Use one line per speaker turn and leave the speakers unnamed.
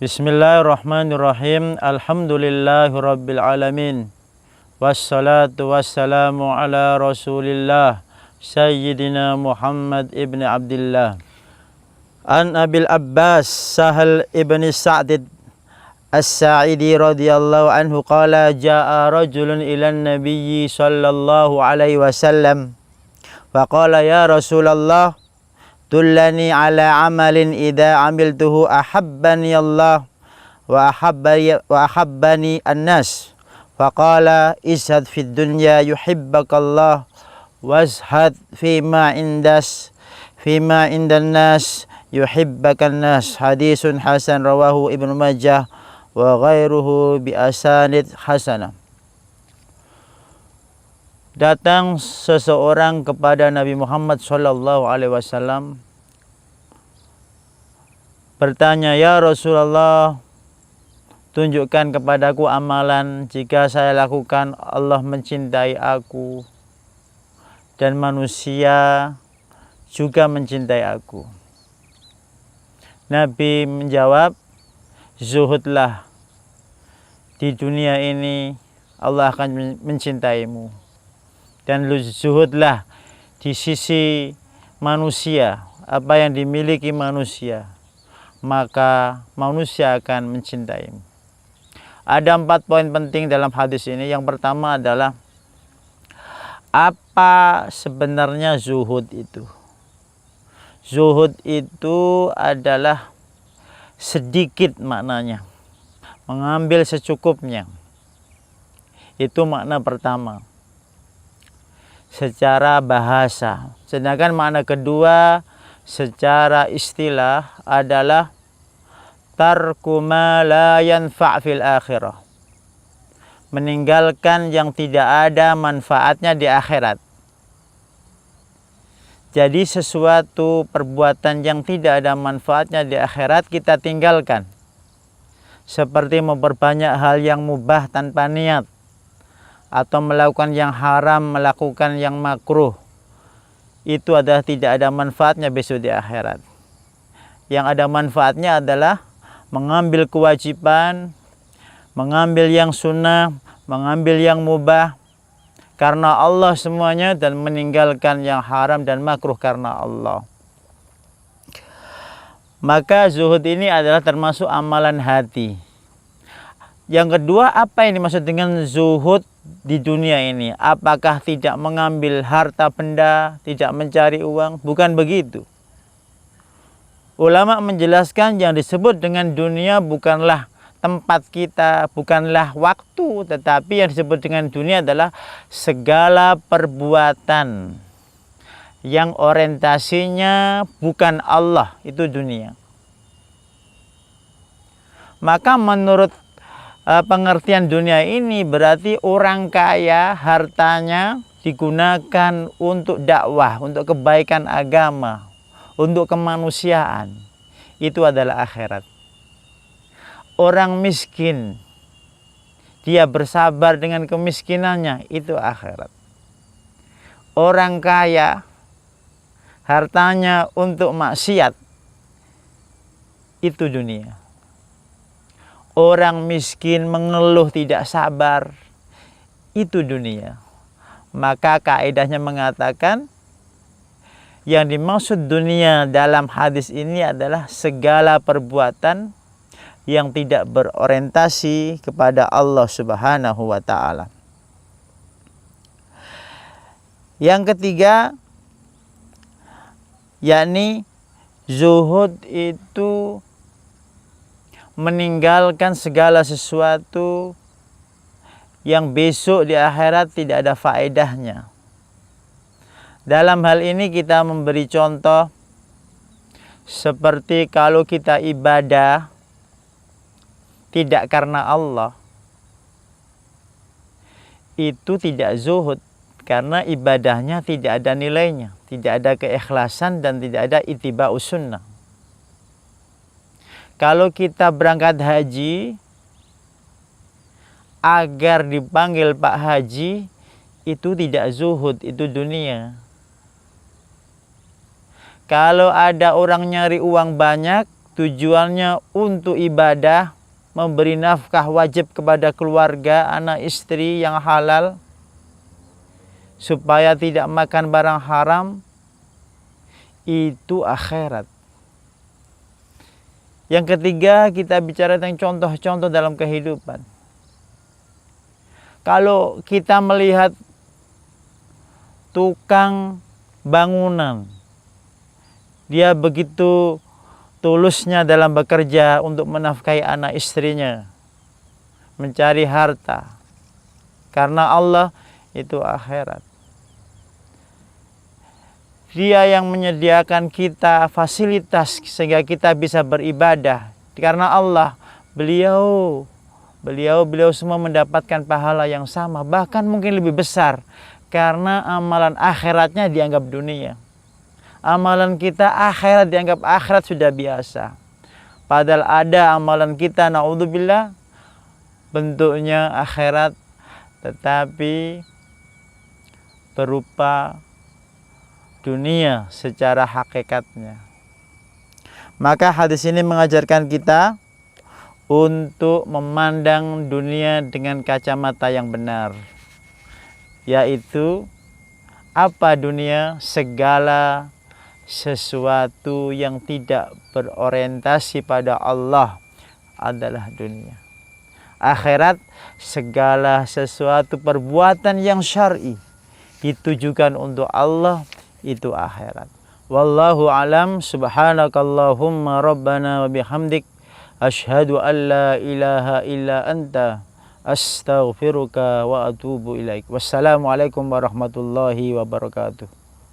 Bismillahirrahmanirrahim. Alhamdulillahirabbil alamin. Wassalatu wassalamu ala Rasulillah Sayyidina Muhammad ibn Abdullah. An Abil Abbas Sahal ibn Sa'd As-Sa'idi radhiyallahu anhu qala jaa rajulun ilan nabiyyi sallallahu alaihi wasallam faqala ya Rasulullah dullani ala amalin idza amiltuhu ahabbani Allah wa ahabbani an-nas faqala izhad fid dunya yuhibbakallah wazhad fima indan nas yuhibbakan nas. Hadisun hasan rawahu Ibnu Majah wa ghairuhu bi asanid hasanah. Datang seseorang kepada Nabi Muhammad sallallahu alaihi wasallam bertanya, "Ya Rasulullah, tunjukkan kepadaku amalan jika saya lakukan Allah mencintai aku dan manusia juga mencintai aku." Nabi menjawab, "Zuhudlah, di dunia ini Allah akan mencintaimu. Dan zuhudlah di sisi manusia, apa yang dimiliki manusia, maka manusia akan mencintaimu." Ada 4 poin penting dalam hadis ini. Yang pertama adalah apa sebenarnya zuhud itu? Zuhud itu adalah sedikit maknanya, mengambil secukupnya. Itu makna pertama secara bahasa. Sedangkan makna kedua secara istilah adalah tarku ma la yanfa' fil akhirah, meninggalkan yang tidak ada manfaatnya di akhirat. Jadi sesuatu perbuatan yang tidak ada manfaatnya di akhirat kita tinggalkan, seperti memperbanyak hal yang mubah tanpa niat, atau melakukan yang haram, melakukan yang makruh. Itu adalah tidak ada manfaatnya besok di akhirat. Yang ada manfaatnya adalah mengambil kewajiban, mengambil yang sunnah, mengambil yang mubah karena Allah semuanya, dan meninggalkan yang haram dan makruh karena Allah. Maka zuhud ini adalah termasuk amalan hati. Yang kedua, apa yang dimaksud dengan zuhud di dunia ini? Apakah tidak mengambil harta benda, tidak mencari uang? Bukan begitu. Ulama menjelaskan yang disebut dengan dunia bukanlah tempat kita, bukanlah waktu, tetapi yang disebut dengan dunia adalah segala perbuatan yang orientasinya bukan Allah, itu dunia. Maka menurut pengertian dunia ini berarti orang kaya hartanya digunakan untuk dakwah, untuk kebaikan agama, untuk kemanusiaan. Itu adalah akhirat. Orang miskin, dia bersabar dengan kemiskinannya, itu akhirat. Orang kaya hartanya untuk maksiat, itu dunia. Orang miskin mengeluh tidak sabar, itu dunia. Maka kaidahnya mengatakan yang dimaksud dunia dalam hadis ini adalah segala perbuatan yang tidak berorientasi kepada Allah Subhanahu wa ta'ala. Yang ketiga, yakni zuhud itu meninggalkan segala sesuatu yang besok di akhirat tidak ada faedahnya. Dalam hal ini kita memberi contoh seperti kalau kita ibadah tidak karena Allah, itu tidak zuhud, karena ibadahnya tidak ada nilainya, tidak ada keikhlasan dan tidak ada ittiba'us sunnah. Kalau kita berangkat haji agar dipanggil Pak Haji, itu tidak zuhud, itu dunia. Kalau ada orang nyari uang banyak tujuannya untuk ibadah, memberi nafkah wajib kepada keluarga, anak istri yang halal, supaya tidak makan barang haram, itu akhirat. Yang ketiga, kita bicara tentang contoh-contoh dalam kehidupan. Kalau kita melihat tukang bangunan, dia begitu tulusnya dalam bekerja untuk menafkahi anak istrinya, mencari harta karena Allah, itu akhirat. Dia yang menyediakan kita fasilitas sehingga kita bisa beribadah karena Allah. Beliau semua mendapatkan pahala yang sama, bahkan mungkin lebih besar, karena amalan akhiratnya dianggap dunia. Amalan kita akhirat dianggap akhirat sudah biasa. Padahal ada amalan kita, naudzubillah, bentuknya akhirat, tetapi berupa dunia secara hakikatnya. Maka hadis ini mengajarkan kita untuk memandang dunia dengan kacamata yang benar, yaitu apa dunia? Segala sesuatu yang tidak berorientasi pada Allah adalah dunia. Akhirat, segala sesuatu perbuatan yang syar'i ditujukan untuk Allah, itu akhirat. Wallahu alam. Subhanakallahumma rabbana wa bihamdik, asyhadu an la ilaha illa anta, astaghfiruka wa atubu ilaik. Wassalamualaikum warahmatullahi wabarakatuh.